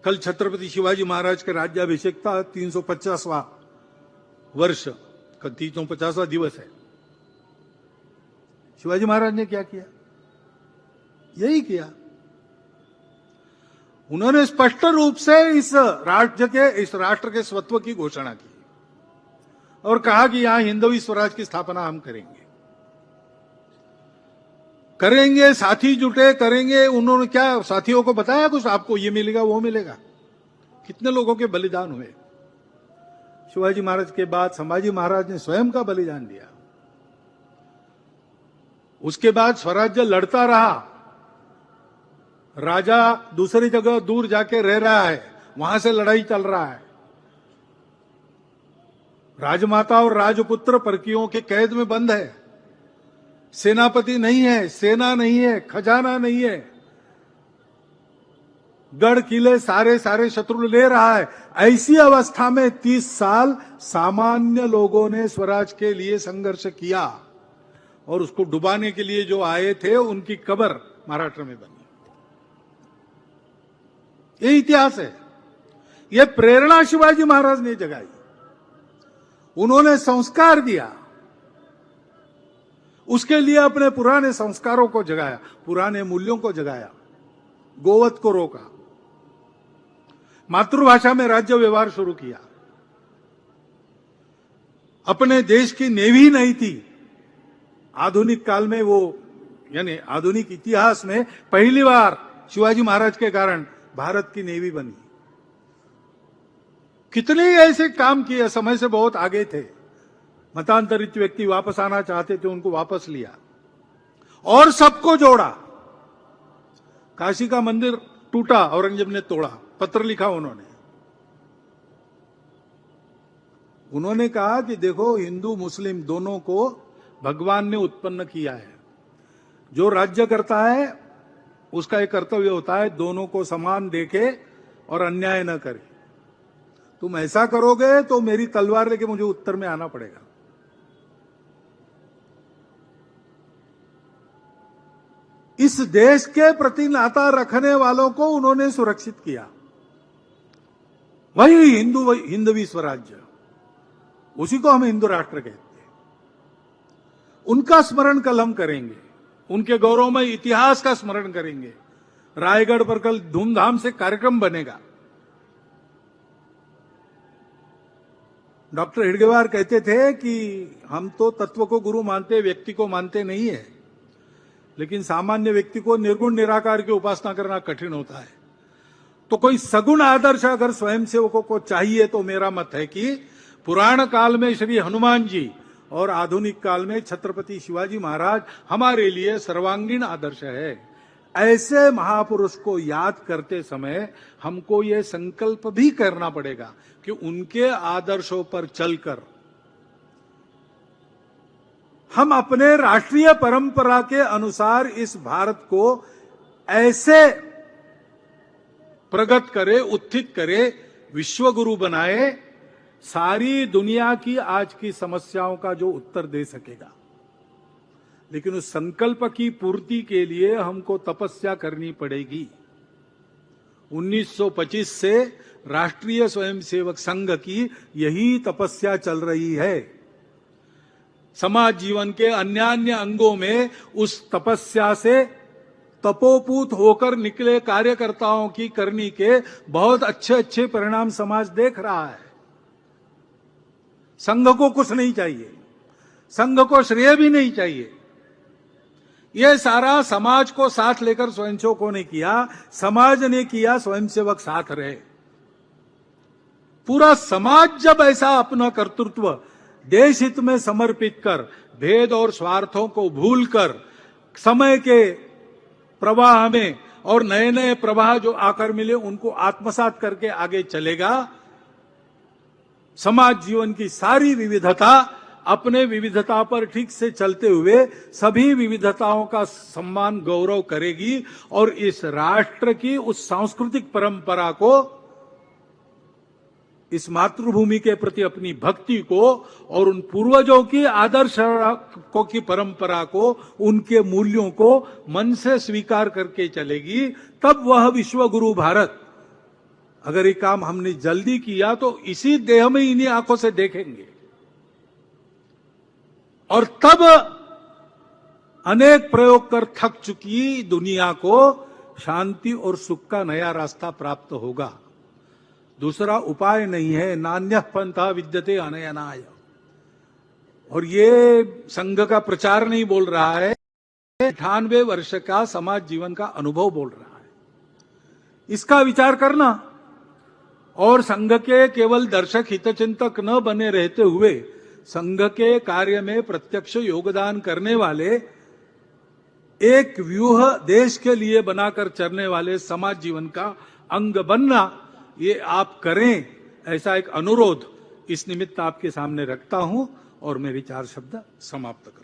कल छत्रपति शिवाजी महाराज के राज्याभिषेक था, 350वां वर्ष, 350वां दिवस है। शिवाजी महाराज ने क्या किया? यही किया। उन्होंने स्पष्ट रूप से इस राष्ट्र के स्वत्व की घोषणा की और कहा कि यहां हिंदवी स्वराज की स्थापना हम करेंगे, साथी जुटे करेंगे। उन्होंने क्या साथियों को बताया कुछ? आपको ये मिलेगा वो मिलेगा? कितने लोगों के बलिदान हुए? शिवाजी महाराज के बाद संभाजी महाराज ने स्वयं का बलिदान दिया। उसके बाद स्वराज्य लड़ता रहा। राजा दूसरी जगह दूर जाके रह रहा है, वहां से लड़ाई चल रहा है। राजमाता और राजपुत्र परकियों के कैद में बंद है। सेनापति नहीं है, सेना नहीं है, खजाना नहीं है, गढ़ किले सारे शत्रु ले रहा है। ऐसी अवस्था में 30 साल सामान्य लोगों ने स्वराज के लिए संघर्ष किया और उसको डुबाने के लिए जो आए थे उनकी कब्र महाराष्ट्र में बनी। ये इतिहास है। ये प्रेरणा शिवाजी महाराज ने जगाई। उन्होंने संस्कार दिया, उसके लिए अपने पुराने संस्कारों को जगाया, पुराने मूल्यों को जगाया, गोवध को रोका, मातृभाषा में राज्य व्यवहार शुरू किया। अपने देश की नेवी नहीं थी। आधुनिक काल में वो, यानी आधुनिक इतिहास में पहली बार शिवाजी महाराज के कारण भारत की नेवी बनी। कितने ऐसे काम किए, समय से बहुत आगे थे। मतांतरित व्यक्ति वापस आना चाहते थे, उनको वापस लिया और सबको जोड़ा। काशी का मंदिर टूटा, औरंगजेब ने तोड़ा, पत्र लिखा उन्होंने कहा कि देखो, हिंदू मुस्लिम दोनों को भगवान ने उत्पन्न किया है। जो राज्य करता है उसका एक कर्तव्य होता है दोनों को समान देखे और अन्याय न करे। तुम ऐसा करोगे तो मेरी तलवार लेके मुझे उत्तर में आना पड़ेगा। इस देश के प्रति नाता रखने वालों को उन्होंने सुरक्षित किया। वही हिंदवी स्वराज्य, उसी को हम हिंदू राष्ट्र कहते हैं। उनका स्मरण कल हम करेंगे, उनके गौरवमय इतिहास का स्मरण करेंगे। रायगढ़ पर कल धूमधाम से कार्यक्रम बनेगा। डॉक्टर हेडगेवार कहते थे कि हम तो तत्व को गुरु मानते, व्यक्ति को मानते नहीं है, लेकिन सामान्य व्यक्ति को निर्गुण निराकार की उपासना करना कठिन होता है। तो कोई सगुण आदर्श अगर स्वयंसेवकों को चाहिए तो मेरा मत है कि पुराण काल में श्री हनुमान जी और आधुनिक काल में छत्रपति शिवाजी महाराज हमारे लिए सर्वांगीण आदर्श है। ऐसे महापुरुष को याद करते समय हमको ये संकल्प भी करना पड़ेगा कि उनके आदर्शों पर चलकर हम अपने राष्ट्रीय परंपरा के अनुसार इस भारत को ऐसे प्रगत करे, उत्थित करे, विश्वगुरु बनाए, सारी दुनिया की आज की समस्याओं का जो उत्तर दे सकेगा। लेकिन उस संकल्प की पूर्ति के लिए हमको तपस्या करनी पड़ेगी। 1925 से राष्ट्रीय स्वयंसेवक संघ की यही तपस्या चल रही है। समाज जीवन के अन्य अन्य अंगों में उस तपस्या से तपोपूत होकर निकले कार्यकर्ताओं की करनी के बहुत अच्छे अच्छे परिणाम समाज देख रहा है। संघ को कुछ नहीं चाहिए, संघ को श्रेय भी नहीं चाहिए। यह सारा समाज को साथ लेकर स्वयंसेवकों ने किया, समाज ने किया, स्वयंसेवक साथ रहे। पूरा समाज जब ऐसा अपना कर्तृत्व देश हित में समर्पित कर, भेद और स्वार्थों को भूलकर समय के प्रवाह में और नए नए प्रवाह जो आकर मिले उनको आत्मसात करके आगे चलेगा, समाज जीवन की सारी विविधता अपने विविधता पर ठीक से चलते हुए सभी विविधताओं का सम्मान गौरव करेगी और इस राष्ट्र की उस सांस्कृतिक परंपरा को, इस मातृभूमि के प्रति अपनी भक्ति को और उन पूर्वजों की आदर्श की परंपरा को, उनके मूल्यों को मन से स्वीकार करके चलेगी। तब वह विश्वगुरु भारत अगर ये काम हमने जल्दी किया तो इसी देह में इन्हीं आंखों से देखेंगे, और तब अनेक प्रयोग कर थक चुकी दुनिया को शांति और सुख का नया रास्ता प्राप्त होगा। दूसरा उपाय नहीं है। नान्यः पंथा विद्यते अनयनाय। और ये संघ का प्रचार नहीं बोल रहा है, 98 वर्ष का समाज जीवन का अनुभव बोल रहा है। इसका विचार करना, और संघ के केवल दर्शक हितचिंतक न बने रहते हुए संघ के कार्य में प्रत्यक्ष योगदान करने वाले, एक व्यूह देश के लिए बनाकर चलने वाले समाज जीवन का अंग बनना, ये आप करें, ऐसा एक अनुरोध इस निमित्त आपके सामने रखता हूं और मेरी 4 शब्द समाप्त कर